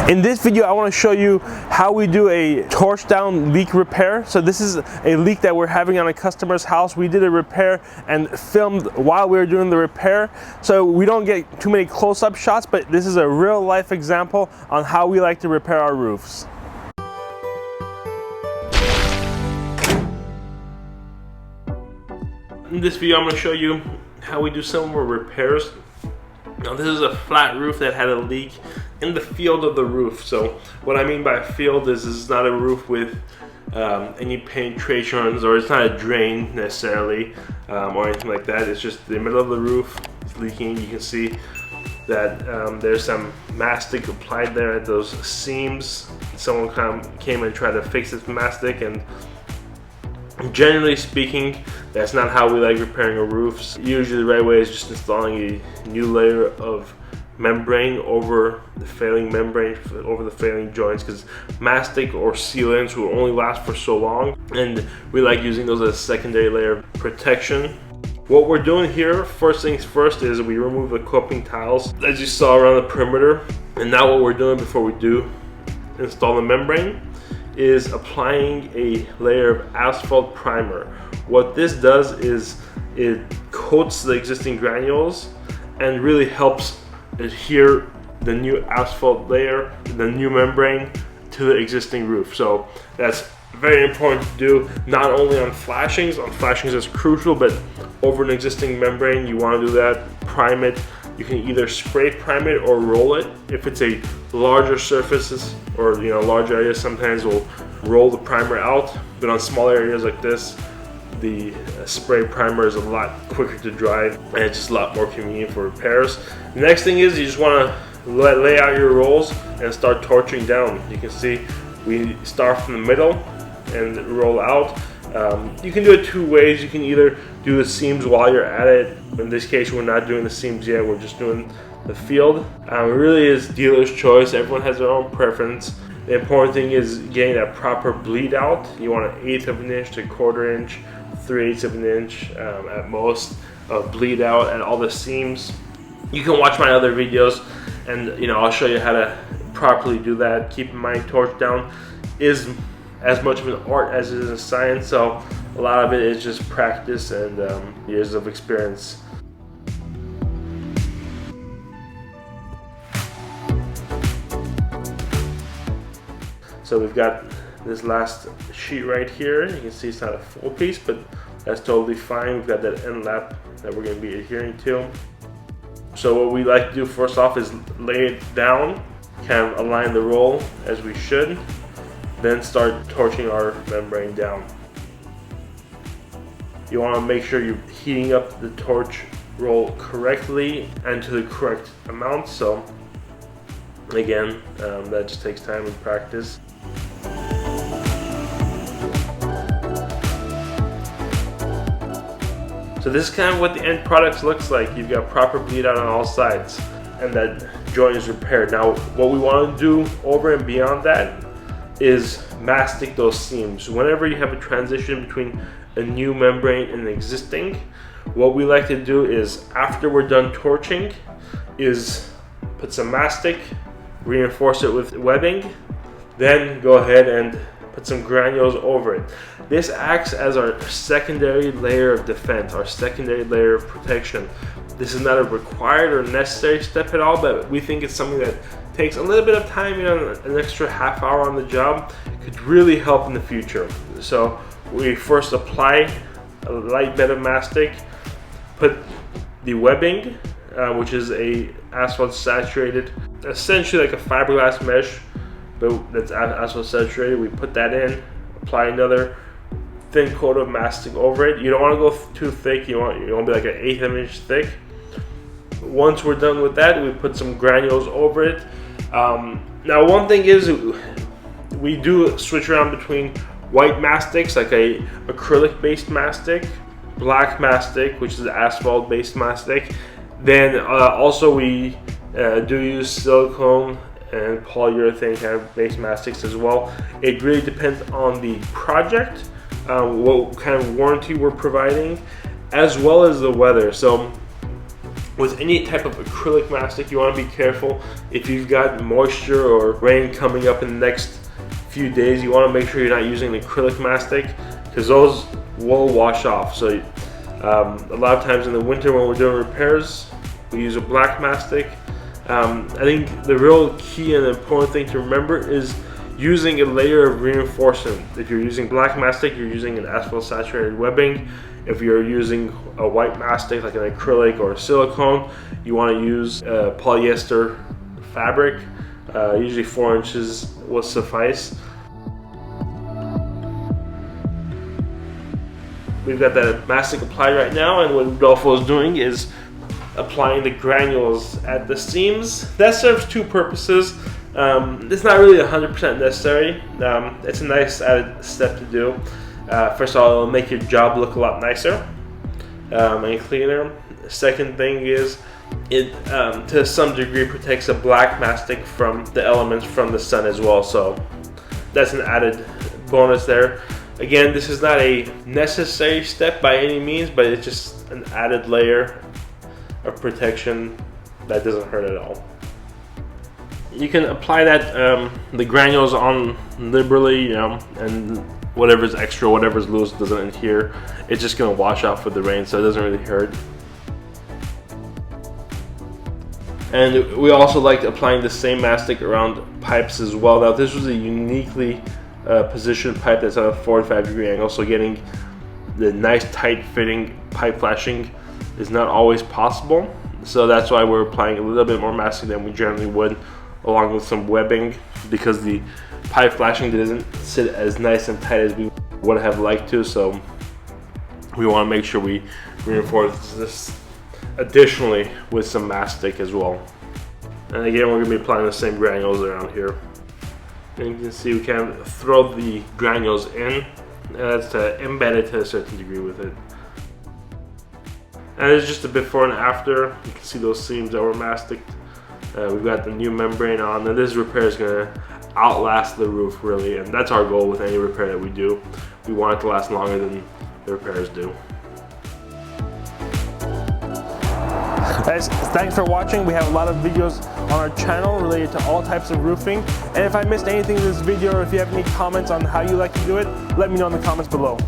In this video, I want to show you how we do a torch down leak repair. So this is a leak that we're having on a customer's house. We did a repair and filmed while we were doing the repair. So we don't get too many close-up shots, but this is a real life example on how we like to repair our roofs. In this video, I'm going to show you how we do some more repairs. Now this is a flat roof that had a leak in the field of the roof. So what I mean by field is this is not a roof with any penetrations, or it's not a drain necessarily or anything like that. It's just the middle of the roof is leaking. You can see that there's some mastic applied there at those seams. Someone came and tried to fix this mastic, and generally speaking, that's not how we like repairing our roofs. Usually the right way is just installing a new layer of membrane over the failing membrane, over the failing joints, because mastic or sealants will only last for so long, and we like using those as a secondary layer of protection. What we're doing here, first things first, is we remove the coping tiles as you saw around the perimeter. And now what we're doing before we do install the membrane is applying a layer of asphalt primer. What this does is it coats the existing granules and really helps adhere the new asphalt layer, the new membrane, to the existing roof. So that's very important to do, not only on flashings. On flashings is crucial, but over an existing membrane, you want to do that. Prime it. You can either spray prime it or roll it. If it's a larger surfaces or large areas, sometimes we'll roll the primer out. But on small areas like this, the spray primer is a lot quicker to dry, and it's just a lot more convenient for repairs. The next thing is you just want to lay out your rolls and start torching down. You can see we start from the middle and roll out. You can do it two ways. You can either do the seams while you're at it. In this case, we're not doing the seams yet. We're just doing the field. It really is dealer's choice. Everyone has their own preference. The important thing is getting that proper bleed out. You want 1/8 of an inch to 1/4 inch, 3/8 of an inch at most of bleed out at all the seams. You can watch my other videos, and I'll show you how to properly do that. Keep in mind, torch down is as much of an art as it is a science, so a lot of it is just practice and years of experience. So we've got this last sheet right here. You can see it's not a full piece, but that's totally fine. We've got that end lap that we're going to be adhering to. So what we like to do first off is lay it down, kind of align the roll as we should, then start torching our membrane down. You want to make sure you're heating up the torch roll correctly and to the correct amount. So again, that just takes time and practice. So this is kind of what the end product looks like. You've got proper bleed out on all sides, and that joint is repaired. Now what we want to do over and beyond that is mastic those seams. Whenever you have a transition between a new membrane and an existing, what we like to do is, after we're done torching, is put some mastic, reinforce it with webbing, then go ahead and put some granules over it. This acts as our secondary layer of defense, our secondary layer of protection. This is not a required or necessary step at all, but we think it's something that takes a little bit of time, an extra half hour on the job could really help in the future. So we first apply a light bed of mastic, put the webbing, which is a asphalt saturated, essentially like a fiberglass mesh, but that's asphalt saturated. We put that in, apply another thin coat of mastic over it. You don't want to go too thick. You want to be like 1/8 of an inch thick. Once we're done with that, we put some granules over it. Now one thing is, we do switch around between white mastics, like a acrylic based mastic, black mastic, which is asphalt based mastic. Then also we do use silicone and polyurethane kind of based mastics as well. It really depends on the project, what kind of warranty we're providing, as well as the weather. So With any type of acrylic mastic, you want to be careful. If you've got moisture or rain coming up in the next few days, you want to make sure you're not using an acrylic mastic, because those will wash off. So a lot of times in the winter when we're doing repairs, we use a black mastic. I think the real key and important thing to remember is using a layer of reinforcement. If you're using black mastic, you're using an asphalt saturated webbing. If you're using a white mastic like an acrylic or a silicone, you want to use polyester fabric. Usually 4 inches will suffice. We've got that mastic applied right now, and what Rodolfo is doing is applying the granules at the seams. That serves two purposes. It's not really 100% necessary. It's a nice added step to do. First of all, it'll make your job look a lot nicer and cleaner. Second thing is it to some degree protects a black mastic from the elements from the sun as well, so that's an added bonus there. Again, this is not a necessary step by any means, but it's just an added layer of protection that doesn't hurt at all. You can apply that the granules on liberally, and whatever's extra, whatever's loose doesn't adhere. It's just gonna wash off with the rain, so it doesn't really hurt. And we also like applying the same mastic around pipes as well. Now this was a uniquely positioned pipe that's at a 45-degree angle, so getting the nice tight fitting pipe flashing is not always possible. So that's why we're applying a little bit more mastic than we generally would, along with some webbing, because the pipe flashing doesn't sit as nice and tight as we would have liked to. So we want to make sure we reinforce this additionally with some mastic as well. And again, we're going to be applying the same granules around here. And you can see we can throw the granules in. That's to embed it to a certain degree with it. And it's just a before and after. You can see those seams that were masticed. We've got the new membrane on, and this repair is going to outlast the roof really, and that's our goal with any repair that we do. We want it to last longer than the repairs do. Guys, thanks for watching. We have a lot of videos on our channel related to all types of roofing, and if I missed anything in this video, or if you have any comments on how you like to do it, let me know in the comments below.